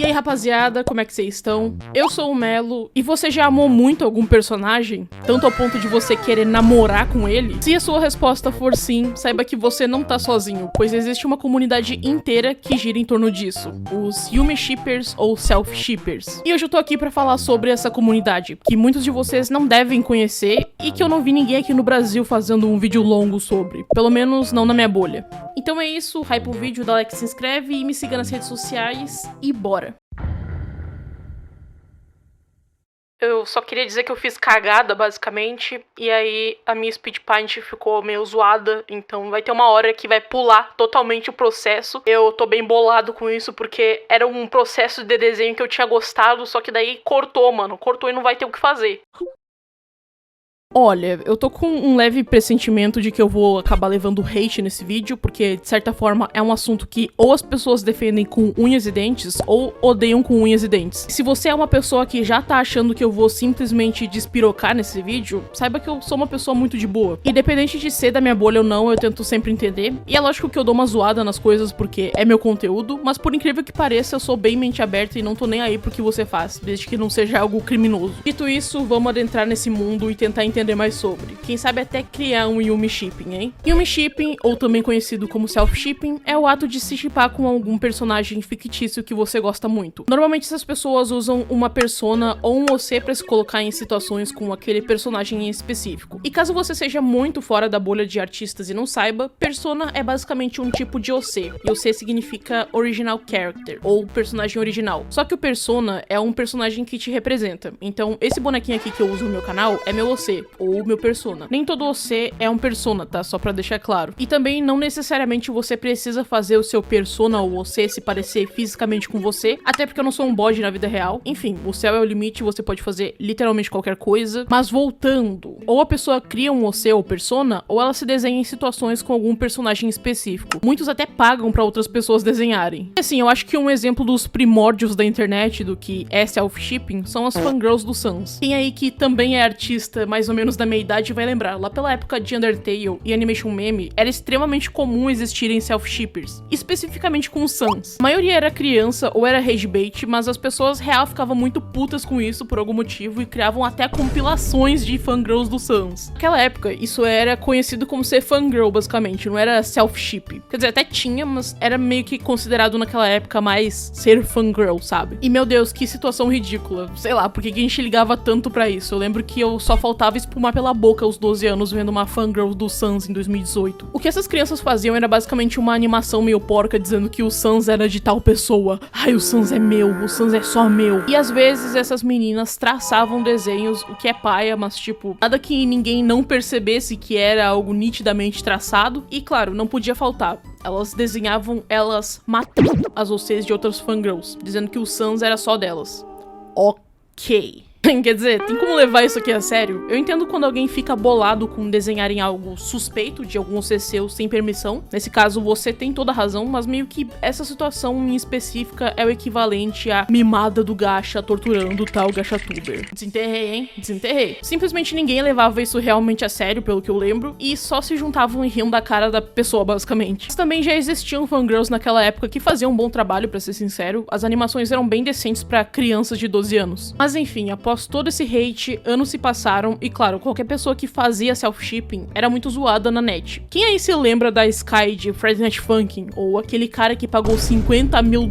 E aí, rapaziada, como é que vocês estão? Eu sou o Melo, e você já amou muito algum personagem? Tanto ao ponto de você querer namorar com ele? Se a sua resposta for sim, saiba que você não tá sozinho, pois existe uma comunidade inteira que gira em torno disso, os Yumi Shippers ou Self Shippers. E hoje eu tô aqui pra falar sobre essa comunidade, que muitos de vocês não devem conhecer, e que eu não vi ninguém aqui no Brasil fazendo um vídeo longo sobre, pelo menos não na minha bolha. Então é isso, hype o vídeo, dá like, se inscreve e me siga nas redes sociais, e bora! Eu só queria dizer que eu fiz cagada, basicamente, e aí a minha speed paint ficou meio zoada, então vai ter uma hora que vai pular totalmente o processo. Eu tô bem bolado com isso, porque era um processo de desenho que eu tinha gostado, só que daí cortou, mano. Cortou e não vai ter o que fazer. Olha, eu tô com um leve pressentimento de que eu vou acabar levando hate nesse vídeo, porque, de certa forma, é um assunto que ou as pessoas defendem com unhas e dentes, ou odeiam com unhas e dentes. Se você é uma pessoa que já tá achando que eu vou simplesmente despirocar nesse vídeo, saiba que eu sou uma pessoa muito de boa. Independente de ser da minha bolha ou não, eu tento sempre entender. E é lógico que eu dou uma zoada nas coisas porque é meu conteúdo, mas por incrível que pareça, eu sou bem mente aberta e não tô nem aí pro que você faz, desde que não seja algo criminoso. Dito isso, vamos adentrar nesse mundo e tentar entender mais sobre. Quem sabe até criar um Yumi Shipping, hein? Yumi Shipping, ou também conhecido como Self Shipping, é o ato de se shippar com algum personagem fictício que você gosta muito. Normalmente essas pessoas usam uma persona ou um OC pra se colocar em situações com aquele personagem em específico. E caso você seja muito fora da bolha de artistas e não saiba, persona é basicamente um tipo de OC. E OC significa Original Character, ou personagem original. Só que o persona é um personagem que te representa. Então esse bonequinho aqui que eu uso no meu canal é meu OC, ou meu persona. Nem todo OC é um persona, tá? Só pra deixar claro. E também não necessariamente você precisa fazer o seu persona ou OC se parecer fisicamente com você, até porque eu não sou um bode na vida real. Enfim, o céu é o limite, você pode fazer literalmente qualquer coisa. Mas voltando, ou a pessoa cria um OC ou persona, ou ela se desenha em situações com algum personagem específico. Muitos até pagam pra outras pessoas desenharem. E assim, eu acho que um exemplo dos primórdios da internet do que é self-shipping são as fangirls do Sans. Quem aí que também é artista mais ou menos da meia idade vai lembrar, lá pela época de Undertale e Animation Meme, era extremamente comum existirem self-shippers, especificamente com os Sans. A maioria era criança ou era rage bait, mas as pessoas real ficavam muito putas com isso por algum motivo e criavam até compilações de fangirls do Sans. Naquela época, isso era conhecido como ser fangirl, basicamente, não era self-ship. Quer dizer, até tinha, mas era meio que considerado naquela época mais ser fangirl, sabe? E meu Deus, que situação ridícula. Sei lá, por que a gente ligava tanto pra isso? Eu lembro que eu só faltava espumar pela boca aos 12 anos vendo uma fangirl do Sans em 2018. O que essas crianças faziam era basicamente uma animação meio porca dizendo que o Sans era de tal pessoa. Ai, o Sans é meu, o Sans é só meu. E às vezes essas meninas traçavam desenhos, o que é paia, mas tipo, nada que ninguém não percebesse que era algo nitidamente traçado. E claro, não podia faltar. Elas desenhavam elas matando as OCs de outras fangirls, dizendo que o Sans era só delas. Ok. Quer dizer, tem como levar isso aqui a sério? Eu entendo quando alguém fica bolado com desenharem algo suspeito de algum ser seu sem permissão. Nesse caso, você tem toda a razão, mas meio que essa situação em específica é o equivalente à mimada do gacha torturando o tal gachatuber. Desenterrei, hein? Desenterrei. Simplesmente ninguém levava isso realmente a sério, pelo que eu lembro, e só se juntavam e riam da cara da pessoa, basicamente. Mas também já existiam fangirls naquela época que faziam um bom trabalho, pra ser sincero. As animações eram bem decentes pra crianças de 12 anos. Mas enfim, após todo esse hate, anos se passaram e claro, qualquer pessoa que fazia self-shipping era muito zoada na net. Quem aí se lembra da Sky de Friday Night Funkin'? Ou aquele cara que pagou $50 mil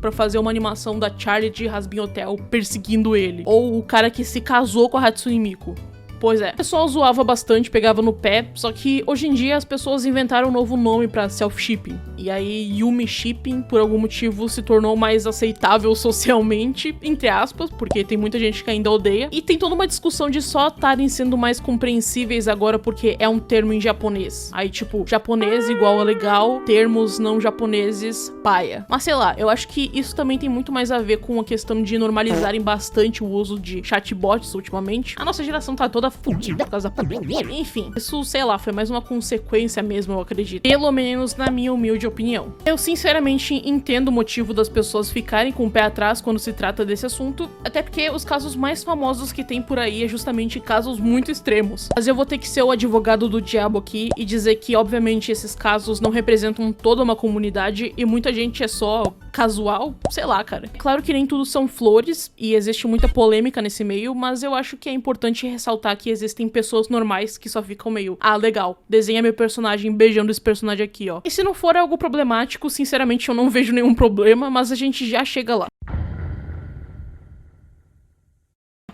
pra fazer uma animação da Charlie de Hazbin Hotel perseguindo ele? Ou o cara que se casou com a Hatsune Miku? Pois é, o pessoal zoava bastante, pegava no pé, só que hoje em dia as pessoas inventaram um novo nome pra self-shipping. E aí Yumi Shipping, por algum motivo, se tornou mais aceitável socialmente, entre aspas, porque tem muita gente que ainda odeia. E tem toda uma discussão de só estarem sendo mais compreensíveis agora porque é um termo em japonês. Aí tipo, japonês igual a legal, termos não japoneses, paia. Mas sei lá, eu acho que isso também tem muito mais a ver com a questão de normalizarem bastante o uso de chatbots ultimamente. A nossa geração tá toda fudida por causa da pandemia. Enfim, isso, sei lá, foi mais uma consequência mesmo, eu acredito. Pelo menos na minha humilde opinião. Eu sinceramente entendo o motivo das pessoas ficarem com o pé atrás quando se trata desse assunto, até porque os casos mais famosos que tem por aí é justamente casos muito extremos. Mas eu vou ter que ser o advogado do diabo aqui e dizer que, obviamente, esses casos não representam toda uma comunidade e muita gente é só casual, sei lá, cara. É claro que nem tudo são flores e existe muita polêmica nesse meio, mas eu acho que é importante ressaltar que existem pessoas normais que só ficam meio, ah, legal, desenha meu personagem beijando esse personagem aqui, ó. E se não for algo problemático, sinceramente eu não vejo nenhum problema, mas a gente já chega lá.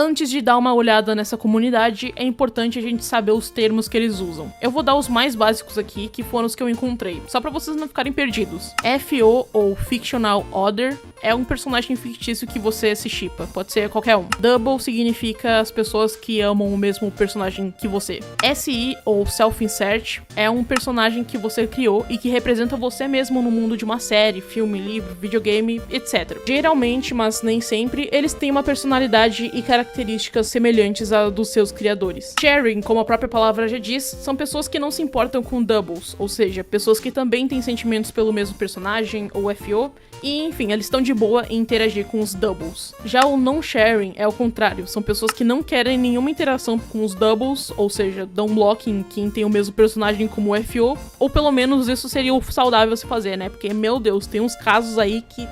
Antes de dar uma olhada nessa comunidade, é importante a gente saber os termos que eles usam. Eu vou dar os mais básicos aqui, que foram os que eu encontrei, só pra vocês não ficarem perdidos. FO, ou Fictional Other, é um personagem fictício que você se shippa, pode ser qualquer um. Double significa as pessoas que amam o mesmo personagem que você. SI, ou Self-Insert, é um personagem que você criou e que representa você mesmo no mundo de uma série, filme, livro, videogame, etc. Geralmente, mas nem sempre, eles têm uma personalidade e características semelhantes à dos seus criadores. Sharing, como a própria palavra já diz, são pessoas que não se importam com doubles, ou seja, pessoas que também têm sentimentos pelo mesmo personagem, ou FO, e enfim, eles estão de boa em interagir com os doubles. Já o non-sharing é o contrário, são pessoas que não querem nenhuma interação com os doubles, ou seja, dão block em quem tem o mesmo personagem como o FO, ou pelo menos isso seria o saudável se fazer, né? Porque, meu Deus, tem uns casos aí que...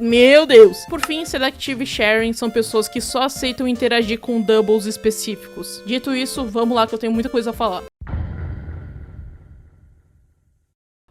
Meu Deus! Por fim, Selective Sharing são pessoas que só aceitam interagir com doubles específicos. Dito isso, vamos lá que eu tenho muita coisa a falar.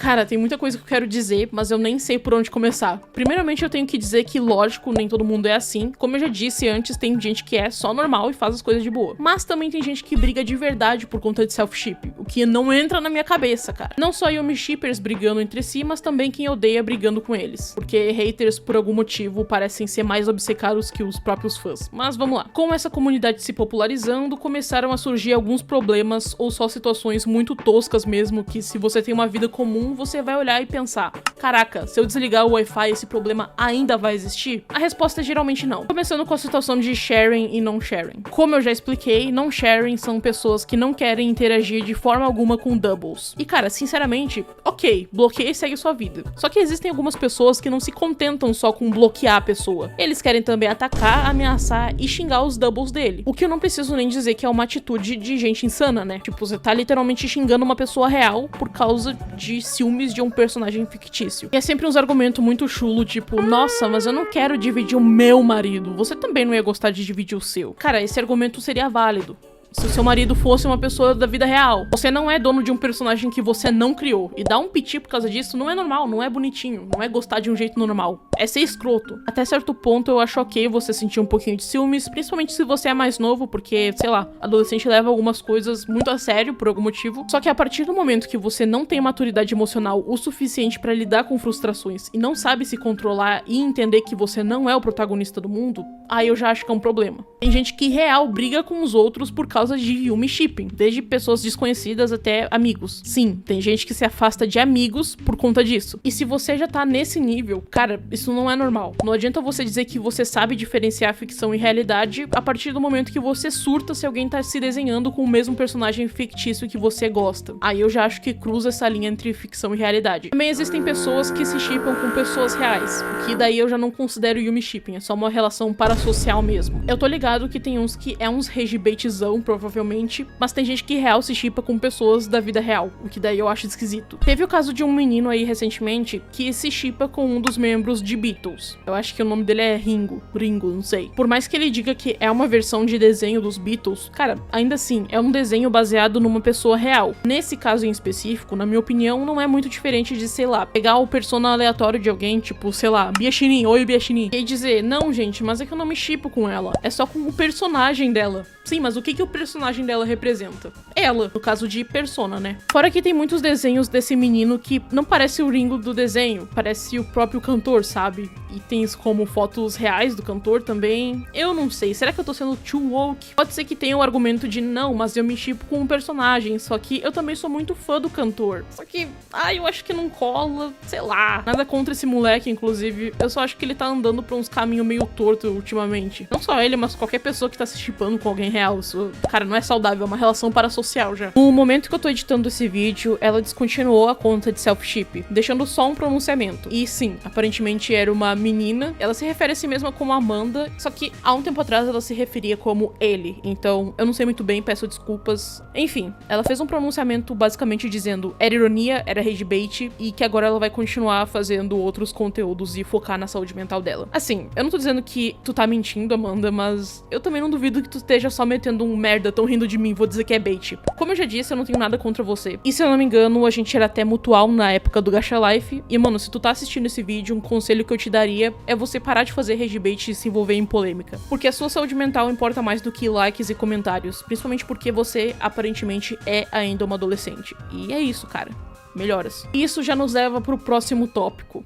Cara, tem muita coisa que eu quero dizer, mas eu nem sei por onde começar. Primeiramente, eu tenho que dizer que, lógico, nem todo mundo é assim. Como eu já disse antes, tem gente que é só normal e faz as coisas de boa. Mas também tem gente que briga de verdade por conta de self-ship, o que não entra na minha cabeça, cara. Não só Yumi shippers brigando entre si, mas também quem odeia brigando com eles. Porque haters, por algum motivo, parecem ser mais obcecados que os próprios fãs. Mas vamos lá. Com essa comunidade se popularizando, começaram a surgir alguns problemas ou só situações muito toscas mesmo, que se você tem uma vida comum, você vai olhar e pensar, caraca, se eu desligar o Wi-Fi, esse problema ainda vai existir? A resposta é geralmente não. Começando com a situação de sharing e non-sharing. Como eu já expliquei, non-sharing são pessoas que não querem interagir de forma alguma com doubles. E cara, sinceramente, ok, bloqueia e segue sua vida. Só que existem algumas pessoas que não se contentam só com bloquear a pessoa. Eles querem também atacar, ameaçar e xingar os doubles dele. O que eu não preciso nem dizer que é uma atitude de gente insana, né? Tipo, você tá literalmente xingando uma pessoa real por causa de ciúmes de um personagem fictício. E é sempre uns argumentos muito chulo, tipo, nossa, mas eu não quero dividir o meu marido, você também não ia gostar de dividir o seu. Cara, esse argumento seria válido se o seu marido fosse uma pessoa da vida real. Você não é dono de um personagem que você não criou. E dar um piti por causa disso não é normal, não é bonitinho, não é gostar de um jeito normal. É ser escroto. Até certo ponto eu acho ok você sentir um pouquinho de ciúmes, principalmente se você é mais novo, porque, sei lá, adolescente leva algumas coisas muito a sério por algum motivo. Só que a partir do momento que você não tem maturidade emocional o suficiente pra lidar com frustrações e não sabe se controlar e entender que você não é o protagonista do mundo, aí eu já acho que é um problema. Tem gente que real briga com os outros por causa de Yumi shipping, desde pessoas desconhecidas até amigos. Sim, tem gente que se afasta de amigos por conta disso. E se você já tá nesse nível, cara, isso não é normal. Não adianta você dizer que você sabe diferenciar ficção e realidade a partir do momento que você surta se alguém tá se desenhando com o mesmo personagem fictício que você gosta. Aí eu já acho que cruza essa linha entre ficção e realidade. Também existem pessoas que se shippam com pessoas reais, o que daí eu já não considero Yumi shipping, é só uma relação parasocial mesmo. Eu tô ligado que tem uns que é uns regibaitezão, provavelmente, mas tem gente que real se shippa com pessoas da vida real, o que daí eu acho esquisito. Teve o caso de um menino aí recentemente que se shippa com um dos membros de Beatles. Eu acho que o nome dele é Ringo, não sei. Por mais que ele diga que é uma versão de desenho dos Beatles, cara, ainda assim, é um desenho baseado numa pessoa real. Nesse caso em específico, na minha opinião, não é muito diferente de, sei lá, pegar o persona aleatório de alguém, tipo, sei lá, Bia Chinin, oi Bia Chinin, e dizer, não gente, mas é que eu não me shippo com ela, é só com o personagem dela. Sim, mas o que o personagem dela representa? Ela, no caso de Persona, né? Fora que tem muitos desenhos desse menino que não parece o Ringo do desenho, parece o próprio cantor, sabe? E tem como fotos reais do cantor também. Eu não sei, será que eu tô sendo too woke? Pode ser que tenha o argumento de não, mas eu me shippo com um personagem, só que eu também sou muito fã do cantor. Só que, eu acho que não cola, sei lá. Nada contra esse moleque, inclusive, eu só acho que ele tá andando pra uns caminhos meio torto ultimamente. Não só ele, mas qualquer pessoa que tá se shippando com alguém real. Isso, Cara, não é saudável, é uma relação parasocial já. No momento que eu tô editando esse vídeo, ela descontinuou a conta de self-ship, deixando só um pronunciamento. E sim, aparentemente era uma menina. Ela se refere a si mesma como Amanda, só que há um tempo atrás ela se referia como ele. Então, eu não sei muito bem, peço desculpas. Enfim, ela fez um pronunciamento basicamente dizendo era ironia, era rage bait, e que agora ela vai continuar fazendo outros conteúdos e focar na saúde mental dela. Assim, eu não tô dizendo que tu tá mentindo, Amanda, mas eu também não duvido que tu esteja só metendo um merda, tão rindo de mim, vou dizer que é bait. Como eu já disse, eu não tenho nada contra você. E se eu não me engano, a gente era até mutual na época do Gacha Life. E, mano, se tu tá assistindo esse vídeo, um conselho que eu te daria é você parar de fazer rage bait e se envolver em polêmica. Porque a sua saúde mental importa mais do que likes e comentários. Principalmente porque você, aparentemente, é ainda uma adolescente. E é isso, cara. Melhoras. E isso já nos leva pro próximo tópico.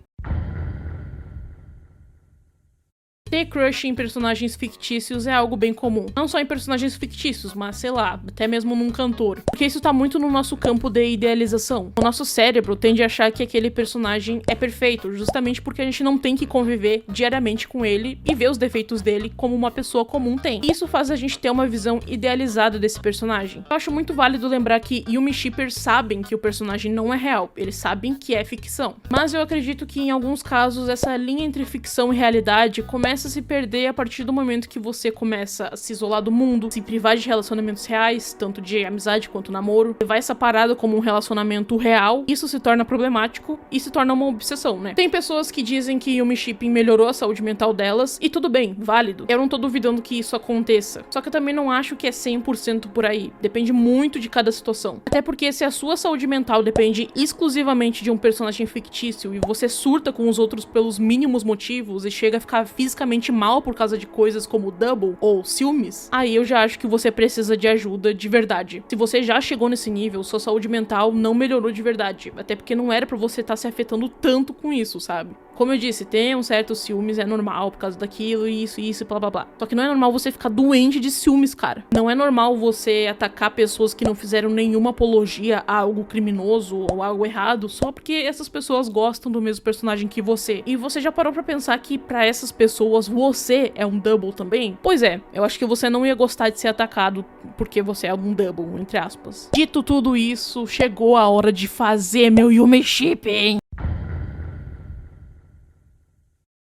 Ter crush em personagens fictícios é algo bem comum. Não só em personagens fictícios, mas, sei lá, até mesmo num cantor. Porque isso tá muito no nosso campo de idealização. O nosso cérebro tende a achar que aquele personagem é perfeito, justamente porque a gente não tem que conviver diariamente com ele e ver os defeitos dele como uma pessoa comum tem. E isso faz a gente ter uma visão idealizada desse personagem. Eu acho muito válido lembrar que Yumi Shippers sabem que o personagem não é real, eles sabem que é ficção. Mas eu acredito que em alguns casos essa linha entre ficção e realidade começa a se perder a partir do momento que você começa a se isolar do mundo, se privar de relacionamentos reais, tanto de amizade quanto namoro, levar essa parada como um relacionamento real, isso se torna problemático e se torna uma obsessão, né? Tem pessoas que dizem que Yumi Shipping melhorou a saúde mental delas, e tudo bem, válido. Eu não tô duvidando que isso aconteça. Só que eu também não acho que é 100% por aí. Depende muito de cada situação. Até porque se a sua saúde mental depende exclusivamente de um personagem fictício e você surta com os outros pelos mínimos motivos e chega a ficar fisicamente mal por causa de coisas como double ou ciúmes, aí eu já acho que você precisa de ajuda de verdade. Se você já chegou nesse nível, sua saúde mental não melhorou de verdade. Até porque não era pra você estar se afetando tanto com isso, sabe? Como eu disse, ter um certo ciúmes é normal por causa daquilo, isso, blá blá blá. Só que não é normal você ficar doente de ciúmes, cara. Não é normal você atacar pessoas que não fizeram nenhuma apologia a algo criminoso ou algo errado só porque essas pessoas gostam do mesmo personagem que você. E você já parou pra pensar que pra essas pessoas você é um double também? Pois é, eu acho que você não ia gostar de ser atacado porque você é um double, entre aspas. Dito tudo isso, chegou a hora de fazer meu Yumi Shipping.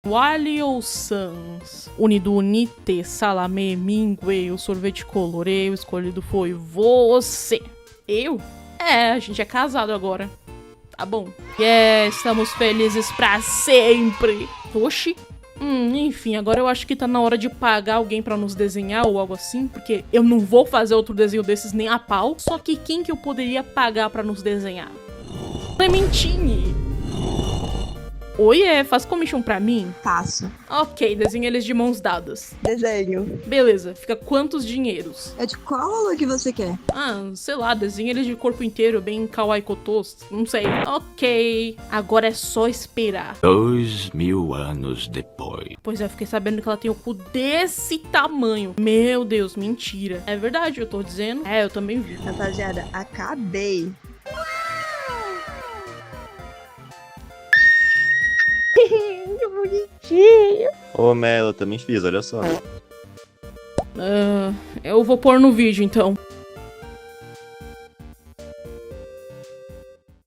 Wally ou Sans? Unido unite, salame, mingue, o sorvete colorê, o escolhido foi você. Eu? É, a gente é casado agora. Tá bom. Estamos felizes pra sempre. Oxi. Enfim, agora eu acho que tá na hora de pagar alguém pra nos desenhar ou algo assim, porque eu não vou fazer outro desenho desses nem a pau. Só que quem que eu poderia pagar pra nos desenhar? Clementine. Oiê, faz commission pra mim? Faço. Ok, desenha eles de mãos dadas. Desenho. Beleza, fica quantos dinheiros? É de qual valor que você quer? Sei lá, desenha eles de corpo inteiro, bem kawaii kotos, não sei. Ok, agora é só esperar. 2000 anos depois. Pois é, fiquei sabendo que ela tem o cu desse tamanho. Meu Deus, mentira. É verdade, eu tô dizendo. É, eu também vi. Rapaziada, acabei. Que bonitinho. Ô, Mel, eu também fiz, olha só. Eu vou pôr no vídeo, então.